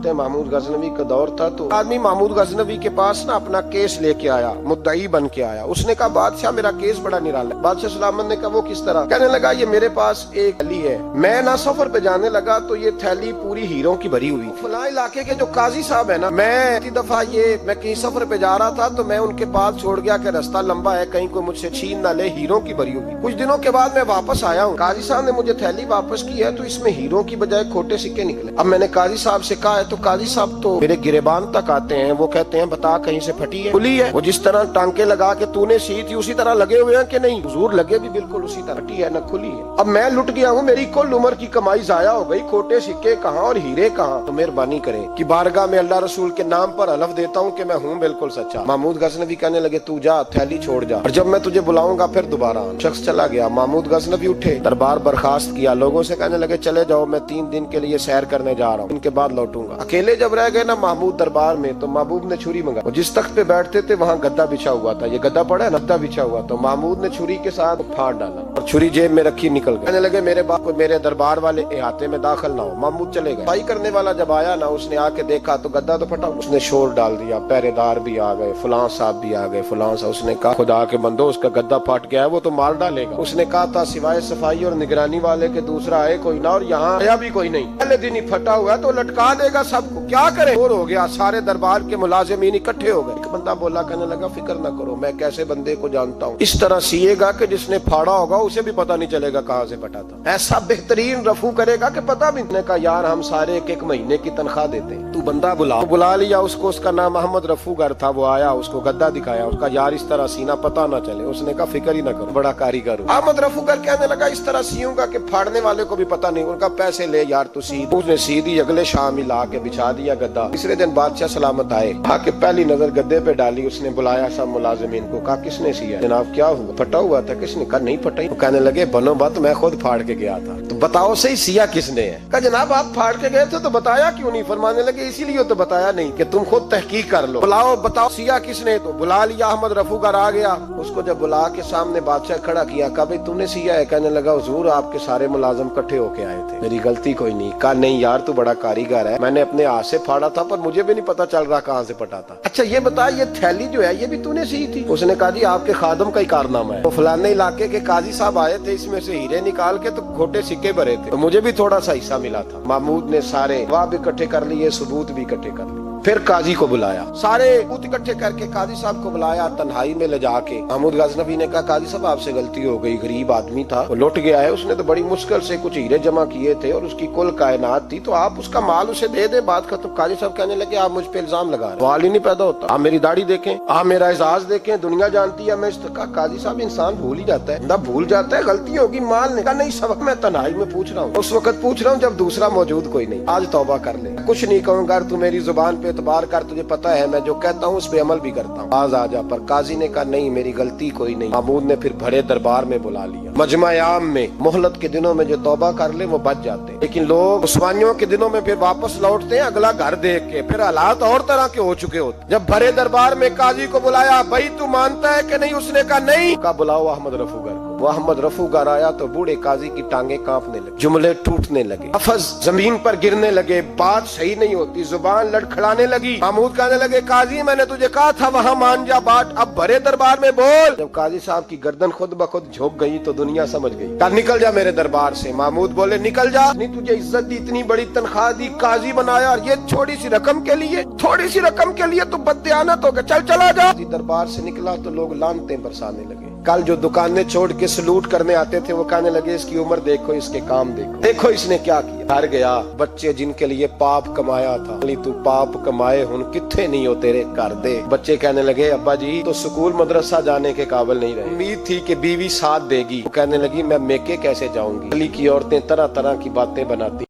हैं महमूद गजनवी का दौर था, तो आदमी महमूद गजनवी के पास ना अपना केस लेके आया, मुद्दई बन के आया। उसने कहा बादशाह मेरा केस बड़ा निराला है। बादशाह सलामत ने कहा वो किस तरह? कहने लगा ये मेरे पास एक थैली है, मैं ना सफर पे जाने लगा तो ये थैली पूरी हीरों की भरी हुई। फलां इलाके के जो काजी साहब है ना, मैं दफा मैं कहीं सफर पे जा रहा था तो मैं उनके पास छोड़ गया कि रास्ता लंबा है, कहीं कोई मुझसे छीन ना ले, हीरों की भरी हुई। कुछ दिनों के बाद मैं वापस आया हूँ, काजी साहब ने मुझे थैली वापस की है तो इसमें हीरों की बजाय खोटे सिक्के निकले। अब मैंने काजी साहब से कहा है तो काजी साहब तो मेरे गिरेबान तक आते हैं, वो कहते हैं बता कहीं से फटी है, खुली है, वो जिस तरह टांके लगा के तूने सी थी उसी तरह लगे हुए हैं कि नहीं? हुजूर लगे भी बिल्कुल उसी तरह, फटी है न खुली है। अब मैं लुट गया हूँ, मेरी कुल उम्र की कमाई जाया हो गई, खोटे सिक्के कहाँ और हीरे कहाँ? तो मेहरबानी करें कि बारगाह में अल्लाह रसूल के नाम पर हलफ देता हूँ कि मैं हूँ बिल्कुल सच्चा। महमूद गजनवी कहने लगे तू जा, थैली छोड़ जा, और जब मैं तुझे बुलाऊंगा फिर दोबारा आना। शख्स चला गया। महमूद गजनवी उठे, दरबार बर्खास्त किया, लोगों से कहने लगे चले जाओ, मैं 3 दिन के लिए सैर करने जा रहा हूँ, इनके बाद लौटूंगा। अकेले जब रह गए ना महमूद दरबार में, तो महबूब ने छुरी मंगा। जिस तख्त पे बैठते थे वहाँ गद्दा बिछा हुआ था, ये गद्दा पड़ा है ना, गद्दा बिछा हुआ, तो महमूद ने छुरी के साथ फाड़ डाला और छुरी जेब में रखी निकल गए। कहने लगे मेरे बाप को मेरे दरबार वाले इहाते में दाखिल ना हो। महमूद चले गए। सफाई करने वाला जब आया ना, उसने आके देखा तो गद्दा तो फटा, उसने शोर डाल दिया, पहरेदार भी आ गए, फलां साहब भी आ गए, फलां साहब। उसने कहा खुदा के बंदो उसका गद्दा फट गया है, वो तो मार डालेगा। उसने कहा था सिवाय सफाई और निगरानी वाले के दूसरा है कोई ना, और यहाँ आया भी कोई नहीं, पहले दिन ही फटा हुआ है तो लटका देगा सबको, क्या करे? और हो गया, सारे दरबार के मुलाजिमीन इकट्ठे हो गए। एक बंदा बोला, कहने लगा फिक्र न करो, मैं कैसे बंदे को जानता हूँ, इस तरह सिएगा कि जिसने फाड़ा होगा उसे भी पता नहीं चलेगा कहाँ से फटा था। ऐसा बेहतरीन रफू करेगा कि पता भी नहीं। कहा यार हम सारे एक महीने की तनख्वाह देते हैं, तू बंदा बुला लिया उसको, उसका नाम मोहम्मद रफूगर था। वो आया, उसको गद्दा दिखाया, उसका यार इस तरह सीना पता ना चले। उसने कहा फिक्र ही ना करो, बड़ा कारीगर हूं। मोहम्मद रफूगर कहने लगा इस तरह सीऊंगा कि फाड़ने वाले को भी पता नहीं। उनका पैसे ले यार तू सी। उसने सीधी अगले शाम ही ला के बिछा दिया गद्दा। तीसरे दिन बादशाह सलामत आए, आके पहली नजर गद्दे पे डाली। उसने बुलाया सब मुलाजिमीन को, कहा किसने सिया? जनाब क्या हुआ, फटा हुआ था? किसने? कहा नहीं फटा ही। कहने लगे बनो बात, मैं खुद फाड़ के गया था, तो बताओ सही सिया किसने है? कहा जनाब आप फाड़ के गए थे तो बताया क्यों नहीं? फरमाने लगे इसीलिए तो बताया नहीं कि तुम खुद तहकीक कर लो, बुलाओ बताओ सिया किसने? तो बुला लिया। अहमद रफूगर आ गया, उसको जब बुला के सामने बादशाह खड़ा किया, कहा भाई तुमने सिया है? कहने लगा हुजूर आपके सारे मुलाजिम इकट्ठे होके आए थे, मेरी गलती कोई नहीं। कहा नहीं यार तू बड़ा कारीगर है, मैंने अपने हाथ से फाड़ा था पर मुझे भी नहीं पता चल रहा कहाँ से फटा था। अच्छा ये बता ये थैली जो है ये भी तूने सी थी? उसने कहा जी आपके खादम का ही कारनामा है, तो फलाने इलाके के काजी साहब आए थे, इसमें से हीरे निकाल के तो खोटे सिक्के भरे थे, तो मुझे भी थोड़ा सा हिस्सा मिला था। महमूद ने सारे वाह इकट्ठे कर लिए, सबूत भी इकट्ठे कर लिए। फिर काजी को बुलाया, सारे सबूत इकट्ठे करके काजी साहब को बुलाया, तन्हाई में ले जाके। महमूद गजनवी ने कहा काजी साहब आपसे गलती हो गई, गरीब आदमी था, वो लुट गया है, उसने तो बड़ी मुश्किल से कुछ हीरे जमा किए थे और उसकी कुल कायनात थी, तो आप उसका माल उसे दे दे, बात खत्म। काजी साहब कहने लगे आप मुझ पे इल्जाम लगा रहे, सवाल ही नहीं पैदा होता। आप मेरी दाढ़ी देखें, आप मेरा एजाज देखें, दुनिया जानती है मैं। कहा काजी साहब इंसान भूल ही जाता है, भूल जाता है, गलती होगी, माल ने कहा नहीं सबक मैं तन्हाई में पूछ रहा हूँ, उस वक्त पूछ रहा हूँ जब दूसरा मौजूद कोई नहीं। आज तौबा कर ले, कुछ नहीं कहूँगा, तू मेरी जुबान पे एतबार कर, तुझे पता है मैं जो कहता हूँ उस पे अमल भी करता हूँ, आज आ जा। पर काजी ने कहा नहीं मेरी गलती कोई नहीं। महमूद ने फिर बड़े दरबार में बुला लिया। मजमा आम में मोहलत के दिनों में जो तौबा कर ले वो बच जाते हैं, लेकिन लोग रुस्वानियों के दिनों में फिर वापस लौटते हैं अगला घर देख के, फिर हालात और तरह के हो चुके होते। जब बड़े दरबार में काजी को बुलाया, भाई तू मानता है कि नहीं? उसने कहा नहीं। कहा बुलाओ अहमद रफूगर को। वो अहमद रफूगर आया तो बूढ़े काजी की टांगे कांपने लगी, जुमले टूटने लगे, लफ्ज जमीन पर गिरने लगे, बात सही नहीं होती, जुबान लड़खड़ाने लगी। महमूद कहने लगे काजी मैंने तुझे कहा था वहाँ मान जा बात, अब बड़े दरबार में बोल। जब काजी साहब की गर्दन खुद ब खुद झुक गई तो दुनिया समझ गई। कहा निकल जा मेरे दरबार से। महमूद बोले निकल जा, नहीं तुझे इज्जत दी, इतनी बड़ी तनख्वाह दी, काजी बनाया, और ये थोड़ी सी रकम के लिए, थोड़ी सी रकम के लिए तो बददियानत हो गया, चल चला जा। दरबार से निकला तो लोग लानतें बरसाने लगे। कल जो दुकानें छोड़ के सलूट करने आते थे वो कहने लगे इसकी उम्र देखो, इसके काम देखो, देखो इसने क्या किया। घर गया, बच्चे जिनके लिए पाप कमाया था, तू पाप कमाए हुन किथे नहीं हो तेरे घर दे। बच्चे कहने लगे अब्बा जी तो स्कूल मदरसा जाने के काबिल नहीं रहे, उम्मीद थी कि बीवी साथ देगी। वो कहने लगी मैं मेके कैसे जाऊंगी। गली की औरतें तरह तरह की बातें बनाती।